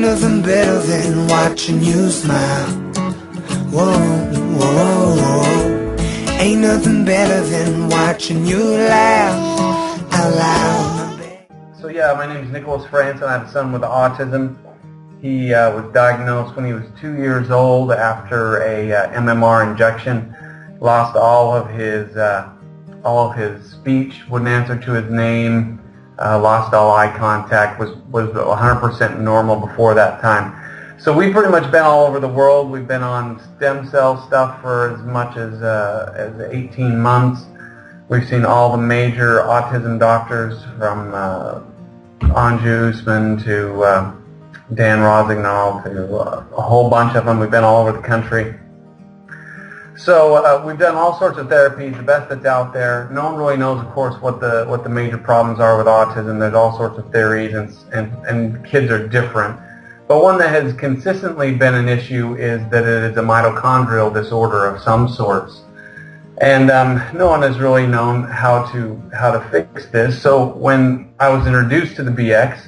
nothing better than watching you smile. Whoa, whoa, whoa. Ain't nothing better than watching you laugh out loud. So yeah, my name is Nicholas France, and I have a son with autism. He was diagnosed when he was 2 years old after a MMR injection. Lost all of his speech, wouldn't answer to his name, lost all eye contact, was 100% normal before that time. So we've pretty much been all over the world. We've been on stem cell stuff for as much as 18 months. We've seen all the major autism doctors, from Anju Usman to Dan Rosignol to a whole bunch of them. We've been all over the country. So we've done all sorts of therapies, the best that's out there. No one really knows, of course, what the major problems are with autism. There's all sorts of theories, and kids are different. But one that has consistently been an issue is that it is a mitochondrial disorder of some sorts. And no one has really known how to fix this. So when I was introduced to the BX,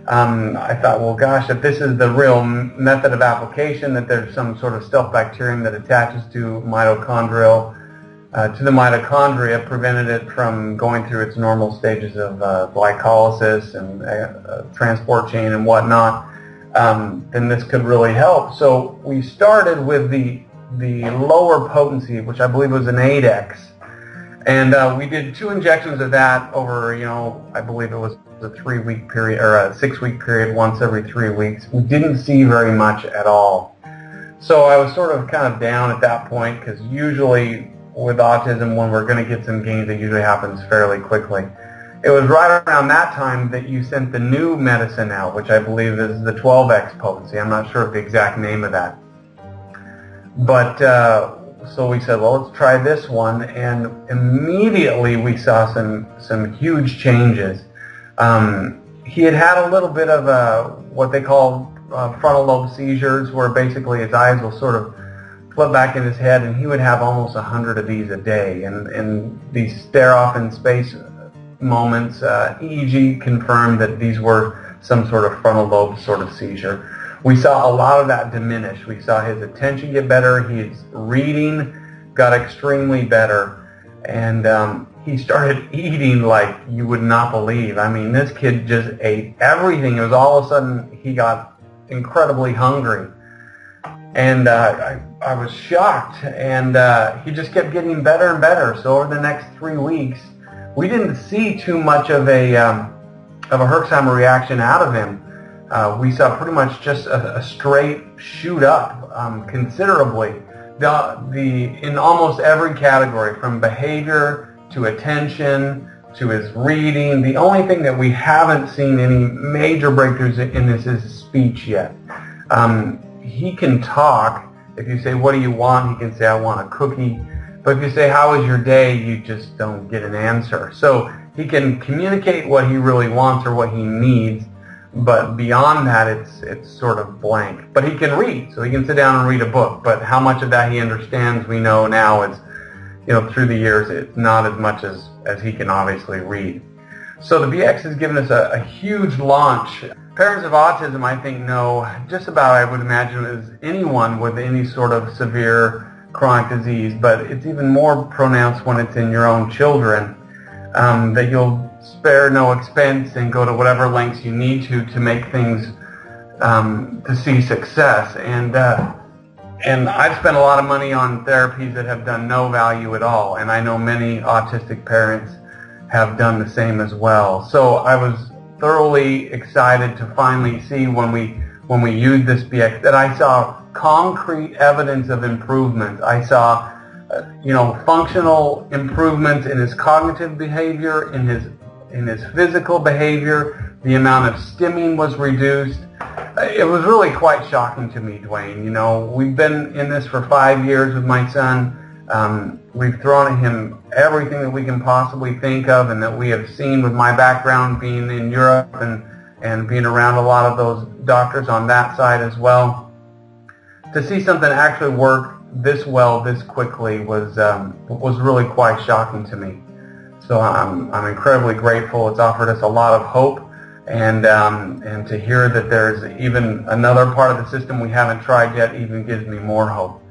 I thought, well, gosh, if this is the real method of application, that there's some sort of stealth bacterium that attaches to the mitochondria, prevented it from going through its normal stages of glycolysis and transport chain and whatnot, then this could really help. So we started with the lower potency, which I believe was an 8X. And we did 2 injections of that over, I believe it was a 3-week period or a 6-week period, once every 3 weeks. We didn't see very much at all. So I was sort of kind of down at that point, because usually with autism, when we're going to get some gains, it usually happens fairly quickly. It was right around that time that you sent the new medicine out, which I believe is the 12X potency. I'm not sure of the exact name of that. But so we said, well, let's try this one, and immediately we saw some huge changes. He had had a little bit of what they call frontal lobe seizures, where basically his eyes will sort of flip back in his head, and he would have almost 100 of these a day. And these stare off in space moments, EEG confirmed that these were some sort of frontal lobe sort of seizure. We saw a lot of that diminish. We saw his attention get better. His reading got extremely better. And he started eating like you would not believe. I mean, this kid just ate everything. It was all of a sudden he got incredibly hungry. And I was shocked. And he just kept getting better and better. So over the next 3 weeks, we didn't see too much of a Herxheimer reaction out of him. We saw pretty much just a straight shoot up considerably in almost every category, from behavior to attention to his reading. The only thing that we haven't seen any major breakthroughs in this is speech yet. He can talk. If you say, what do you want? He can say, I want a cookie. But if you say, how was your day? You just don't get an answer. So he can communicate what he really wants or what he needs. But beyond that, it's sort of blank. But he can read, so he can sit down and read a book. But how much of that he understands, we know now is, through the years, it's not as much as he can obviously read. So the BX has given us a huge launch. Parents of autism, I think, know just about, I would imagine, as anyone with any sort of severe chronic disease. But it's even more pronounced when it's in your own children, that you'll spare no expense and go to whatever lengths you need to make things to see success. And I've spent a lot of money on therapies that have done no value at all, and I know many autistic parents have done the same as well. So I was thoroughly excited to finally see when we used this BX that I saw concrete evidence of improvement. I saw functional improvements in his cognitive behavior, in his physical behavior. The amount of stimming was reduced. It was really quite shocking to me, Dwayne. We've been in this for 5 years with my son. We've thrown at him everything that we can possibly think of, and that we have seen with my background being in Europe and being around a lot of those doctors on that side as well. To see something actually work this well, this quickly, was really quite shocking to me. So I'm incredibly grateful. It's offered us a lot of hope and to hear that there's even another part of the system we haven't tried yet even gives me more hope.